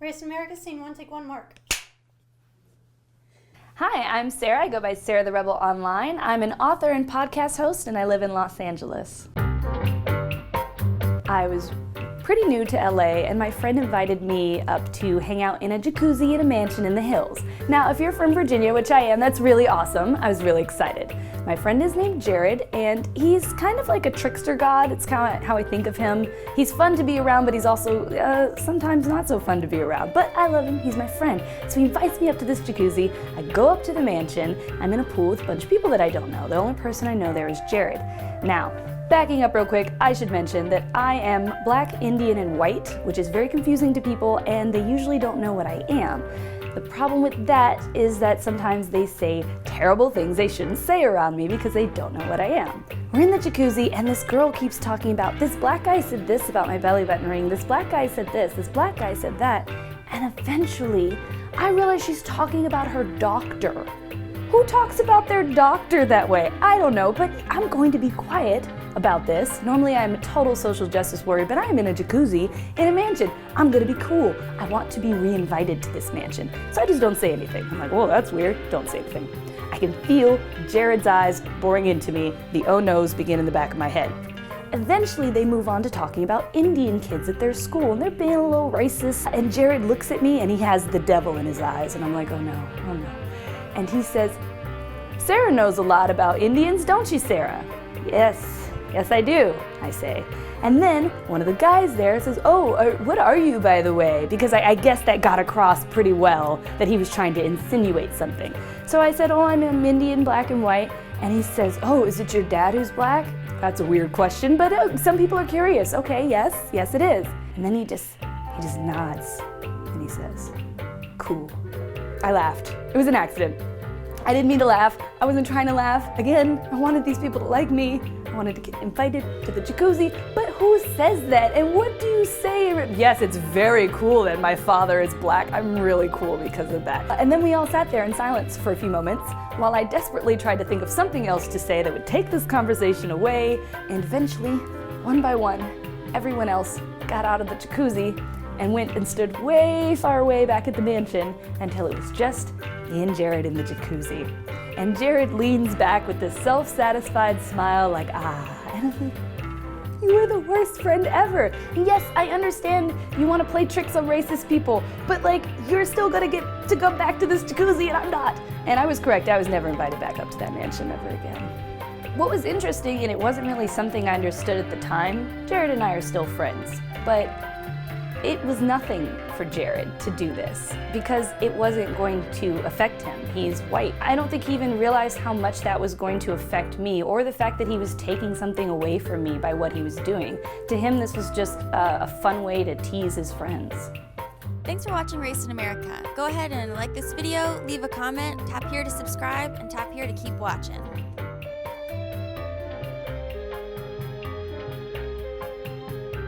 Race in America, scene one, take one, mark. Hi, I'm Sarah. I go by Sarah the Rebel online. I'm an author and podcast host, and I live in Los Angeles. I was pretty new to LA, and my friend invited me up to hang out in a jacuzzi in a mansion in the hills. Now, if you're from Virginia, which I am, that's really awesome. I was really excited. My friend is named Jared, and he's kind of like a trickster god. It's kind of how I think of him. He's fun to be around, but he's also sometimes not so fun to be around. But I love him. He's my friend. So he invites me up to this jacuzzi. I go up to the mansion. I'm in a pool with a bunch of people that I don't know. The only person I know there is Jared. Now, backing up real quick, I should mention that I am Black, Indian, and white, which is very confusing to people, and they usually don't know what I am. The problem with that is that sometimes they say terrible things they shouldn't say around me because they don't know what I am. We're in the jacuzzi, and this girl keeps talking about, this black guy said this about my belly button ring, this black guy said this black guy said that, and eventually I realize she's talking about her doctor. Who talks about their doctor that way? I don't know, but I'm going to be quiet about this. Normally I'm a total social justice warrior, but I am in a jacuzzi in a mansion. I'm gonna be cool. I want to be re-invited to this mansion. So I just don't say anything. I'm like, whoa, that's weird. Don't say anything. I can feel Jared's eyes boring into me. The oh no's begin in the back of my head. Eventually they move on to talking about Indian kids at their school, and they're being a little racist. And Jared looks at me and he has the devil in his eyes, and I'm like, oh no, oh no. And he says, Sarah knows a lot about Indians, don't you, Sarah? Yes, I do, I say. And then one of the guys there says, what are you, by the way? Because I guess that got across pretty well that he was trying to insinuate something. So I said, I'm Indian, black and white. And he says, is it your dad who's black? That's a weird question, but some people are curious. Okay, yes it is. And then he just nods and he says, cool. I laughed. It was an accident. I didn't mean to laugh. I wasn't trying to laugh. Again, I wanted these people to like me. I wanted to get invited to the jacuzzi. But who says that? And what do you say? Yes, it's very cool that my father is black. I'm really cool because of that. And then we all sat there in silence for a few moments while I desperately tried to think of something else to say that would take this conversation away. And eventually, one by one, everyone else got out of the jacuzzi and went and stood way far away back at the mansion until it was just me and Jared in the jacuzzi. And Jared leans back with this self-satisfied smile like, and I'm like, you are the worst friend ever. And yes, I understand you want to play tricks on racist people, but you're still gonna get to go back to this jacuzzi and I'm not. And I was correct, I was never invited back up to that mansion ever again. What was interesting, and it wasn't really something I understood at the time, Jared and I are still friends, but it was nothing for Jared to do this because it wasn't going to affect him. He's white. I don't think he even realized how much that was going to affect me or the fact that he was taking something away from me by what he was doing. To him, this was just a fun way to tease his friends. Thanks for watching Race in America. Go ahead and like this video, leave a comment, tap here to subscribe, and tap here to keep watching.